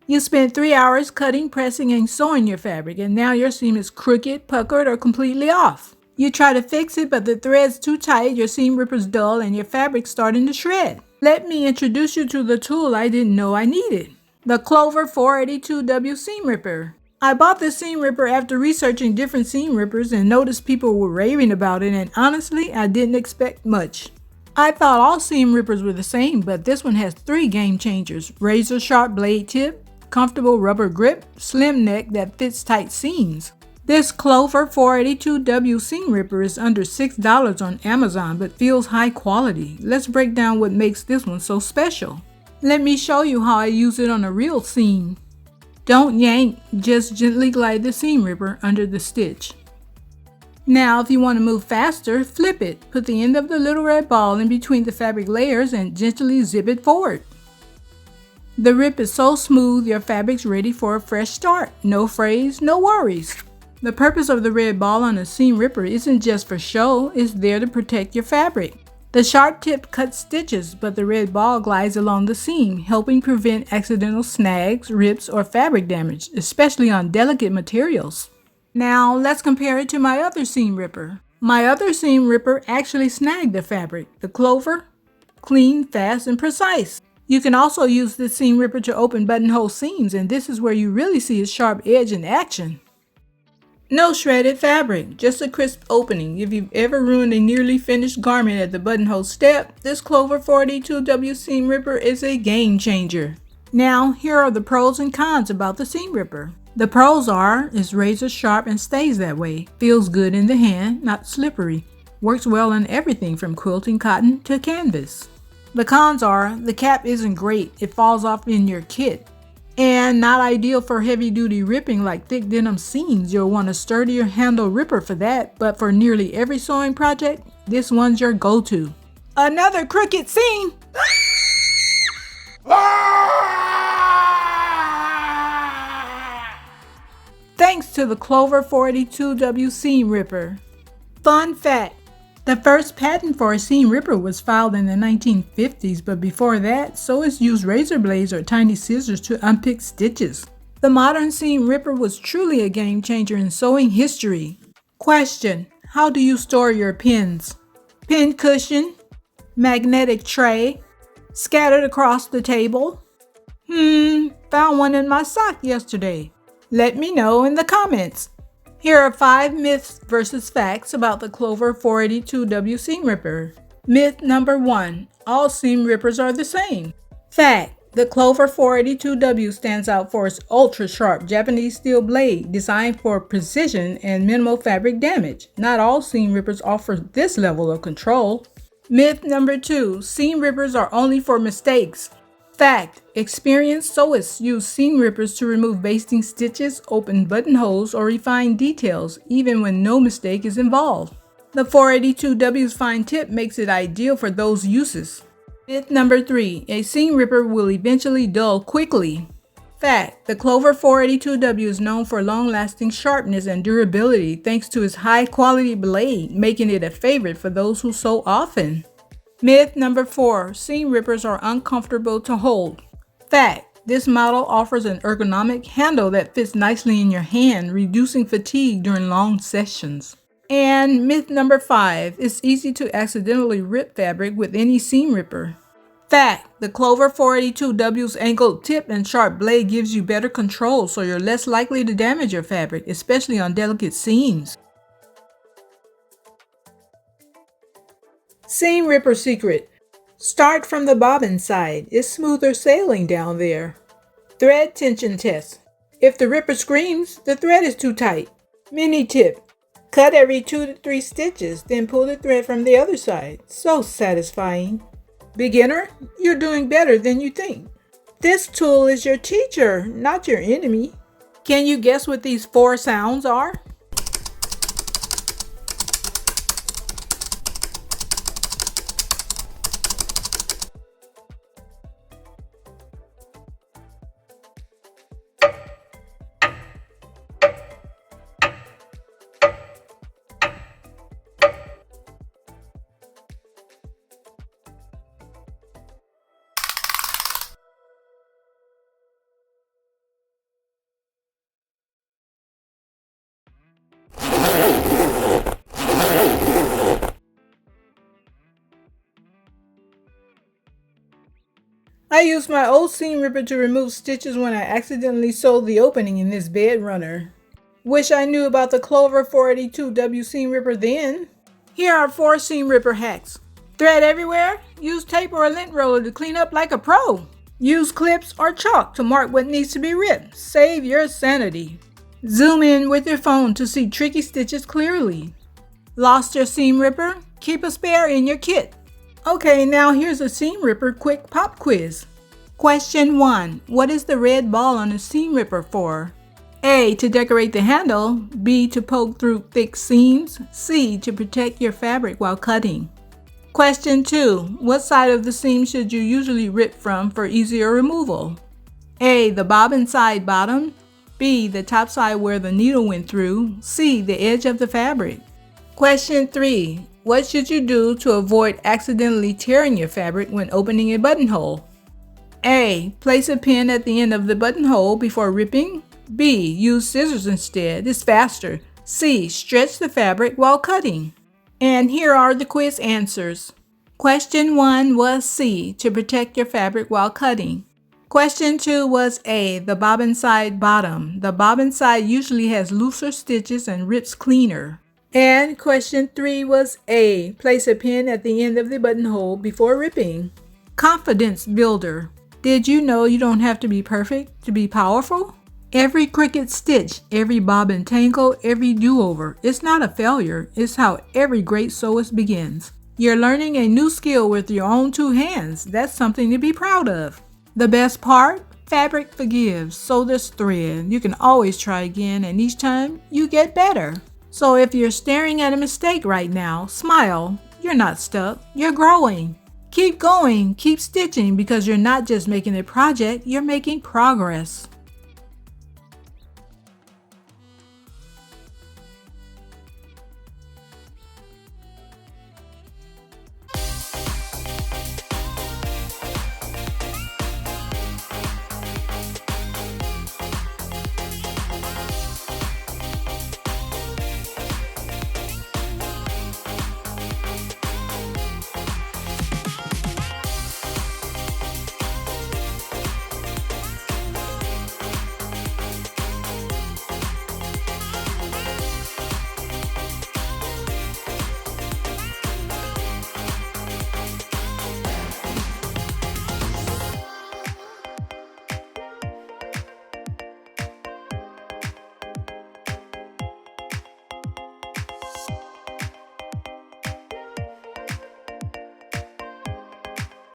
You spent 3 hours cutting, pressing, and sewing your fabric, and now your seam is crooked, puckered, or completely off. You try to fix it, but the thread's too tight, your seam ripper's dull, and your fabric's starting to shred. Let me introduce you to the tool I didn't know I needed. The Clover 482W Seam Ripper. I bought this seam ripper after researching different seam rippers and noticed people were raving about it, and honestly, I didn't expect much. I thought all seam rippers were the same, but this one has 3 game changers: razor sharp blade tip, comfortable rubber grip, slim neck that fits tight seams. This Clover 482W seam ripper is under $6 on Amazon but feels high quality. Let's break down what makes this one so special. Let me show you how I use it on a real seam. Don't yank, just gently glide the seam ripper under the stitch. Now, if you want to move faster, flip it. Put the end of the little red ball in between the fabric layers and gently zip it forward. The rip is so smooth, your fabric's ready for a fresh start. No frays, no worries. The purpose of the red ball on a seam ripper isn't just for show, it's there to protect your fabric. The sharp tip cuts stitches, but the red ball glides along the seam, helping prevent accidental snags, rips, or fabric damage, especially on delicate materials. Now, let's compare it to my other seam ripper. My other seam ripper actually snagged the fabric. The Clover, clean, fast, and precise. You can also use this seam ripper to open buttonhole seams, and this is where you really see its sharp edge in action. No shredded fabric, just a crisp opening. If you've ever ruined a nearly finished garment at the buttonhole step, this Clover 482W seam ripper is a game changer. Now, here are the pros and cons about the seam ripper. The pros are, it's razor sharp and stays that way. Feels good in the hand, not slippery. Works well on everything from quilting cotton to canvas. The cons are, the cap isn't great, it falls off in your kit. And not ideal for heavy-duty ripping like thick denim seams. You'll want a sturdier handle ripper for that, but for nearly every sewing project, this one's your go-to. Another crooked seam! Thanks to the Clover 482W seam ripper. Fun fact. The first patent for a seam ripper was filed in the 1950s, but before that, sewists used razor blades or tiny scissors to unpick stitches. The modern seam ripper was truly a game changer in sewing history. Question: how do you store your pins? Pin cushion? Magnetic tray? Scattered across the table? Found one in my sock yesterday. Let me know in the comments. Here are 5 myths versus facts about the Clover 482W seam ripper. Myth number 1. All seam rippers are the same. Fact. The Clover 482W stands out for its ultra-sharp Japanese steel blade designed for precision and minimal fabric damage. Not all seam rippers offer this level of control. Myth number 2. Seam rippers are only for mistakes. Fact. Experienced sewists use seam rippers to remove basting stitches, open buttonholes, or refine details, even when no mistake is involved. The 482W's fine tip makes it ideal for those uses. Myth number 3. A seam ripper will eventually dull quickly. Fact. The Clover 482W is known for long-lasting sharpness and durability thanks to its high-quality blade, making it a favorite for those who sew often. Myth number 4. Seam rippers are uncomfortable to hold. Fact. This model offers an ergonomic handle that fits nicely in your hand, reducing fatigue during long sessions. And myth number 5. It's easy to accidentally rip fabric with any seam ripper. Fact. The Clover 482W's angled tip and sharp blade gives you better control, so you're less likely to damage your fabric, especially on delicate seams. Seam ripper secret. Start from the bobbin side. It's smoother sailing down there. Thread tension test. If the ripper screams, the thread is too tight. Mini tip. Cut every 2 to 3 stitches, then pull the thread from the other side. So satisfying. Beginner, you're doing better than you think. This tool is your teacher, not your enemy. Can you guess what these 4 sounds are? I used my old seam ripper to remove stitches when I accidentally sewed the opening in this bed runner. Wish I knew about the Clover 482W seam ripper then. Here are 4 seam ripper hacks. Thread everywhere. Use tape or a lint roller to clean up like a pro. Use clips or chalk to mark what needs to be ripped. Save your sanity. Zoom in with your phone to see tricky stitches clearly. Lost your seam ripper? Keep a spare in your kit. Okay, now here's a seam ripper quick pop quiz. Question 1. What is the red ball on a seam ripper for? A. To decorate the handle. B. To poke through thick seams. C. To protect your fabric while cutting. Question 2. What side of the seam should you usually rip from for easier removal? A. The bobbin side bottom. B. The top side where the needle went through. C. The edge of the fabric. Question 3. What should you do to avoid accidentally tearing your fabric when opening a buttonhole? A. Place a pin at the end of the buttonhole before ripping. B. Use scissors instead. It's faster. C. Stretch the fabric while cutting. And here are the quiz answers. Question 1 was C. To protect your fabric while cutting. Question 2 was A. The bobbin side bottom. The bobbin side usually has looser stitches and rips cleaner. And question 3 was A. Place a pin at the end of the buttonhole before ripping. Confidence builder. Did you know you don't have to be perfect to be powerful? Every crooked stitch, every bobbin tangle, every do-over, it's not a failure. It's how every great sewist begins. You're learning a new skill with your own 2 hands. That's something to be proud of. The best part? Fabric forgives, so does thread. You can always try again, and each time you get better. So if you're staring at a mistake right now, smile. You're not stuck, you're growing. Keep going, keep stitching, because you're not just making a project, you're making progress.